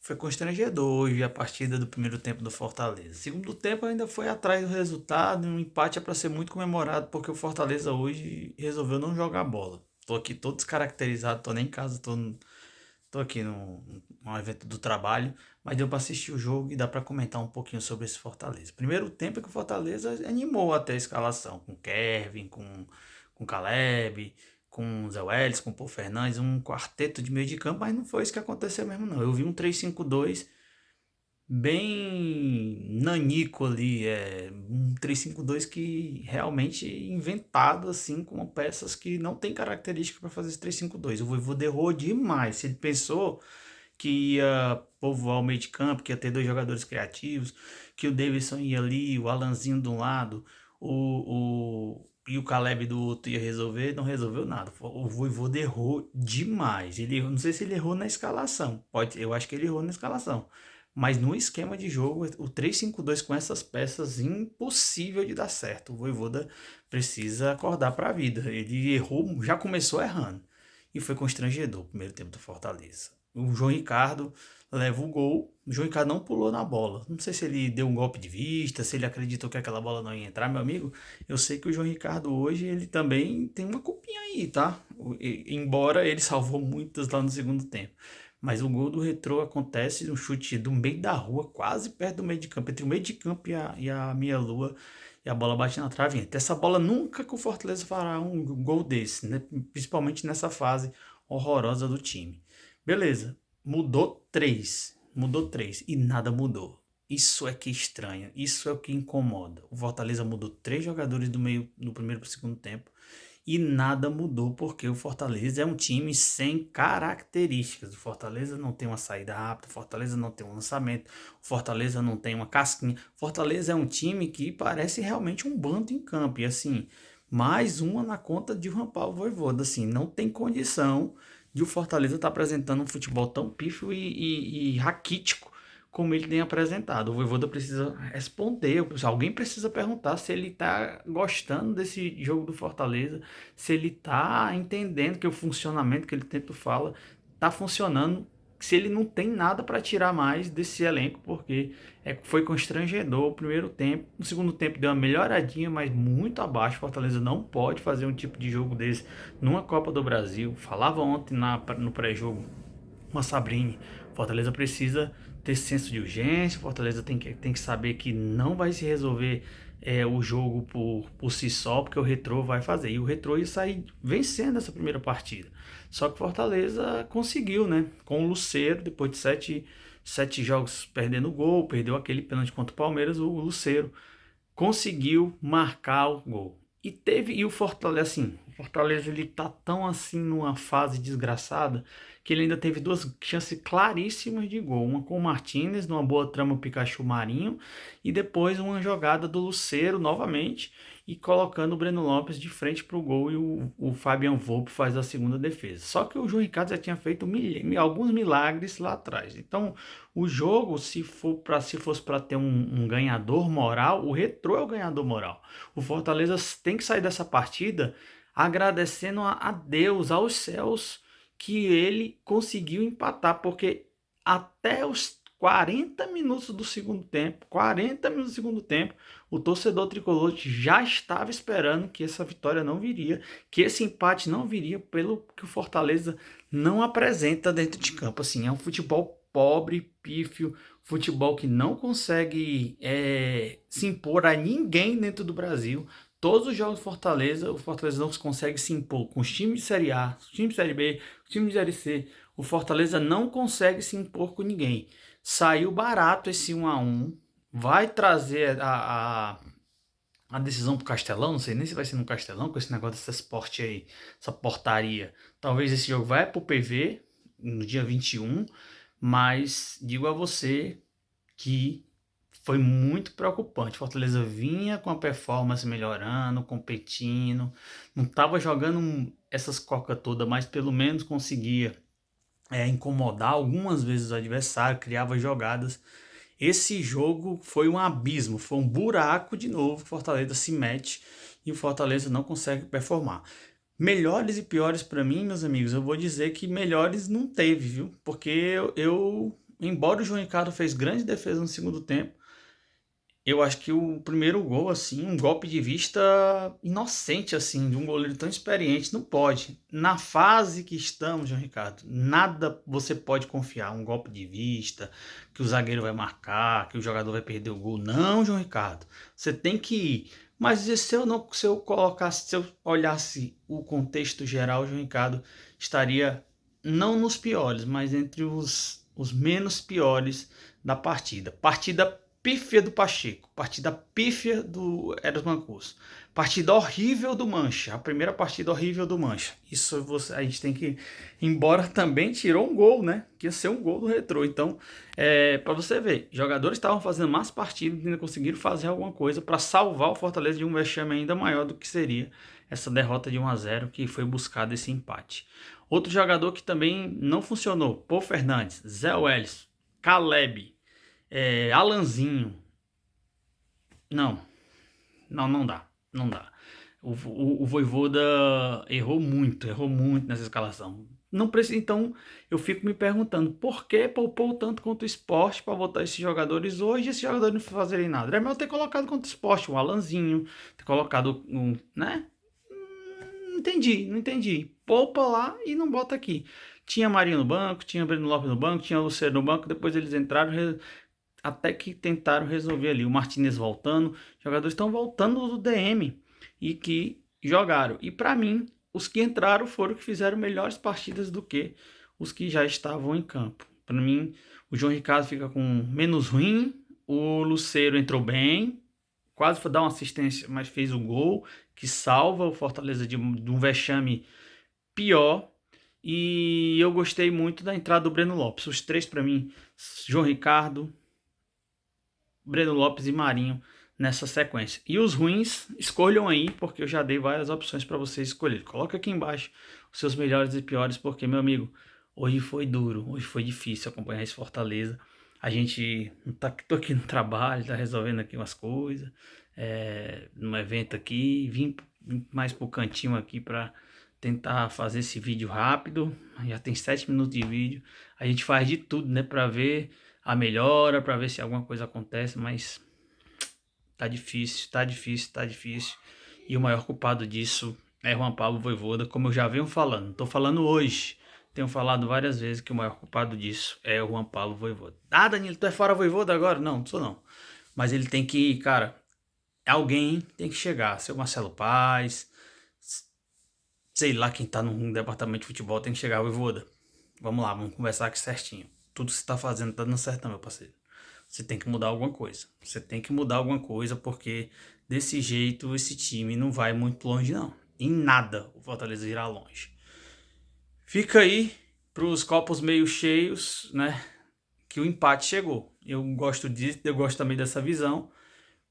Foi constrangedor hoje a partida do primeiro tempo do Fortaleza. Segundo tempo ainda foi atrás do resultado, um empate é para ser muito comemorado porque o Fortaleza hoje resolveu não jogar bola. Tô aqui todo descaracterizado, tô nem em casa, tô aqui no evento do trabalho, mas deu para assistir o jogo e dá para comentar um pouquinho sobre esse Fortaleza. Primeiro tempo é que o Fortaleza animou até a escalação, com Kevin, com Caleb, com Zé Welles, com Paul Fernandes, um quarteto de meio de campo, mas não foi isso que aconteceu mesmo não. Eu vi um 3-5-2 bem nanico ali, um 3-5-2 que realmente inventado assim, com peças que não tem característica para fazer esse 3-5-2. O Vojvoda errou demais. Se ele pensou que ia povoar o meio de campo, que ia ter dois jogadores criativos, que o Davidson ia ali, o Alanzinho de um lado, e o Caleb do outro ia resolver, não resolveu nada. O Vojvoda errou demais. Ele, não sei se ele errou na escalação, eu acho que ele errou na escalação. Mas no esquema de jogo, o 3-5-2 com essas peças, impossível de dar certo. O Vojvoda precisa acordar para a vida. Ele errou, já começou errando. E foi constrangedor o primeiro tempo do Fortaleza. O João Ricardo leva o gol. O João Ricardo não pulou na bola. Não sei se ele deu um golpe de vista, se ele acreditou que aquela bola não ia entrar, meu amigo. Eu sei que o João Ricardo hoje ele também tem uma culpinha aí, tá? Embora ele salvou muitas lá no segundo tempo. Mas o gol do Retrô acontece no chute do meio da rua, quase perto do meio de campo, entre o meio de campo e a meia-lua, e a bola bate na trave. Entra. Essa bola nunca que o Fortaleza fará um gol desse, né? Principalmente nessa fase horrorosa do time. Beleza, mudou três e nada mudou. Isso é que estranha, isso é o que incomoda. O Fortaleza mudou três jogadores do meio do primeiro para o segundo tempo e nada mudou porque o Fortaleza é um time sem características. O Fortaleza não tem uma saída rápida, o Fortaleza não tem um lançamento, o Fortaleza não tem uma casquinha. O Fortaleza é um time que parece realmente um bando em campo. E assim, mais uma na conta de Juan Paulo Vojvoda. Assim, não tem condição de o Fortaleza estar apresentando um futebol tão pífio e raquítico como ele tem apresentado. O Vojvoda precisa responder, alguém precisa perguntar se ele está gostando desse jogo do Fortaleza, se ele está entendendo que o funcionamento que ele tanto fala está funcionando, se ele não tem nada para tirar mais desse elenco, porque foi constrangedor o primeiro tempo. No segundo tempo deu uma melhoradinha, mas muito abaixo. Fortaleza não pode fazer um tipo de jogo desse numa Copa do Brasil. Falava ontem no pré-jogo uma Sabrine. Fortaleza precisa ter senso de urgência, Fortaleza tem que saber que não vai se resolver o jogo por si só, porque o Retrô vai fazer. E o Retrô ia sair vencendo essa primeira partida. Só que o Fortaleza conseguiu, né? Com o Lucero, depois de sete jogos perdendo o gol, perdeu aquele pênalti contra o Palmeiras, o Lucero conseguiu marcar o gol. E o Fortaleza, assim, o Fortaleza ele tá tão assim numa fase desgraçada que ele ainda teve duas chances claríssimas de gol. Uma com o Martinez, numa boa trama o Pikachu Marinho, e depois uma jogada do Lucero novamente, e colocando o Breno Lopes de frente para o gol e o Fabian Volpe faz a segunda defesa. Só que o João Ricardo já tinha feito alguns milagres lá atrás. Então, o jogo, se fosse para ter um ganhador moral, o Retrô é o ganhador moral. O Fortaleza tem que sair dessa partida agradecendo a Deus, aos céus, que ele conseguiu empatar, porque até os 40 minutos do segundo tempo, o torcedor tricolor já estava esperando que essa vitória não viria, que esse empate não viria, pelo que o Fortaleza não apresenta dentro de campo. Assim, é um futebol pobre, pífio, futebol que não consegue se impor a ninguém dentro do Brasil. Todos os jogos do Fortaleza, o Fortaleza não consegue se impor com os times de Série A, os times de Série B, os times de Série C. O Fortaleza não consegue se impor com ninguém. Saiu barato esse 1-1. Vai trazer a decisão pro Castelão. Não sei nem se vai ser no Castelão com esse negócio dessa esporte aí, essa portaria. Talvez esse jogo vai pro PV no dia 21. Mas digo a você que foi muito preocupante. Fortaleza vinha com a performance melhorando, competindo, não estava jogando essas coca toda, mas pelo menos conseguia incomodar algumas vezes o adversário, criava jogadas. Esse jogo foi um abismo, foi um buraco de novo. O Fortaleza se mete e o Fortaleza não consegue performar. Melhores e piores para mim, meus amigos, eu vou dizer que melhores não teve, viu? Porque eu embora o João Ricardo fez grande defesa no segundo tempo, eu acho que o primeiro gol, assim, um golpe de vista inocente, assim, de um goleiro tão experiente, não pode. Na fase que estamos, João Ricardo, nada você pode confiar. Um golpe de vista, que o zagueiro vai marcar, que o jogador vai perder o gol. Não, João Ricardo. Você tem que ir. Mas se eu olhasse o contexto geral, João Ricardo estaria não nos piores, mas entre os menos piores da partida. Partida pífia do Pacheco, partida pífia do Eros Mancuso, partida horrível do Mancha, a primeira partida horrível do Mancha. Isso a gente tem que, embora também tirou um gol, né? Que ia ser um gol do Retrô. Então, para você ver, jogadores estavam fazendo mais partidas e ainda conseguiram fazer alguma coisa para salvar o Fortaleza de um vexame ainda maior do que seria essa derrota de 1-0 que foi buscado esse empate. Outro jogador que também não funcionou, Paul Fernandes, Zé Welles, Caleb, Alanzinho. Não, não dá. Não dá. O Vojvoda errou muito nessa escalação. Não precisa, então eu fico me perguntando por que poupou tanto contra o Sport para botar esses jogadores hoje e esses jogadores não fazerem nada. Era melhor ter colocado contra o Sport um Alanzinho, ter colocado um, né? Não entendi. Poupa lá e não bota aqui. Tinha Marinho no banco, tinha Breno Lopes no banco, tinha Luciano no banco, depois eles entraram, até que tentaram resolver ali. O Martinez voltando, os jogadores estão voltando do DM e que jogaram. E para mim, os que entraram foram que fizeram melhores partidas do que os que já estavam em campo. Para mim, o João Ricardo fica com menos ruim, o Luceiro entrou bem, quase foi dar uma assistência, mas fez o gol que salva o Fortaleza de um vexame pior. E eu gostei muito da entrada do Breno Lopes. Os três para mim, João Ricardo, Breno Lopes e Marinho nessa sequência. E os ruins, escolham aí, porque eu já dei várias opções para vocês escolherem. Coloca aqui embaixo os seus melhores e piores, porque, meu amigo, hoje foi duro, hoje foi difícil acompanhar esse Fortaleza. A gente tô aqui no trabalho, tá resolvendo aqui umas coisas, num evento aqui, vim mais pro cantinho aqui para tentar fazer esse vídeo rápido. Já tem 7 minutos de vídeo. A gente faz de tudo, né, para ver a melhora, para ver se alguma coisa acontece, mas tá difícil. E o maior culpado disso é Juan Pablo Vojvoda, como eu já venho falando. Tô falando hoje. Tenho falado várias vezes que o maior culpado disso é o Juan Pablo Vojvoda. Ah, Danilo, tu é fora Vojvoda agora? Não sou não. Mas ele tem que, cara, alguém tem que chegar. Seu Marcelo Paes, sei lá quem tá no departamento de futebol tem que chegar, Vojvoda. Vamos lá, vamos conversar aqui certinho. Tudo que você tá fazendo tá dando certo, meu parceiro. Você tem que mudar alguma coisa. Você tem que mudar alguma coisa, porque desse jeito esse time não vai muito longe, não. Em nada o Fortaleza irá longe. Fica aí pros copos meio cheios, né? Que o empate chegou. Eu gosto disso, eu gosto também dessa visão.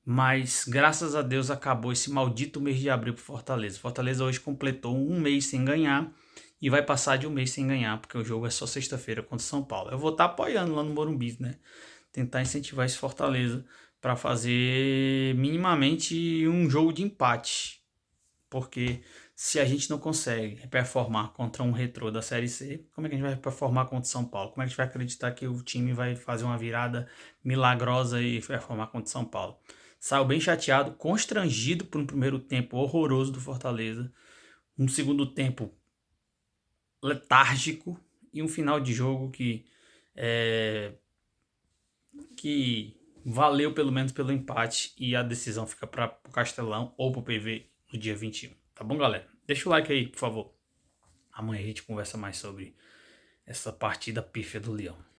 Mas graças a Deus acabou esse maldito mês de abril pro Fortaleza. Fortaleza hoje completou um mês sem ganhar e vai passar de um mês sem ganhar, porque o jogo é só sexta-feira contra o São Paulo. Eu vou estar apoiando lá no Morumbi, né? Tentar incentivar esse Fortaleza para fazer minimamente um jogo de empate. Porque se a gente não consegue performar contra um Retrô da Série C, como é que a gente vai performar contra o São Paulo? Como é que a gente vai acreditar que o time vai fazer uma virada milagrosa e performar contra o São Paulo? Saiu bem chateado, constrangido por um primeiro tempo horroroso do Fortaleza, um segundo tempo letárgico e um final de jogo que valeu pelo menos pelo empate e a decisão fica para o Castelão ou para o PV no dia 21. Tá bom, galera? Deixa o like aí, por favor. Amanhã a gente conversa mais sobre essa partida pífia do Leão.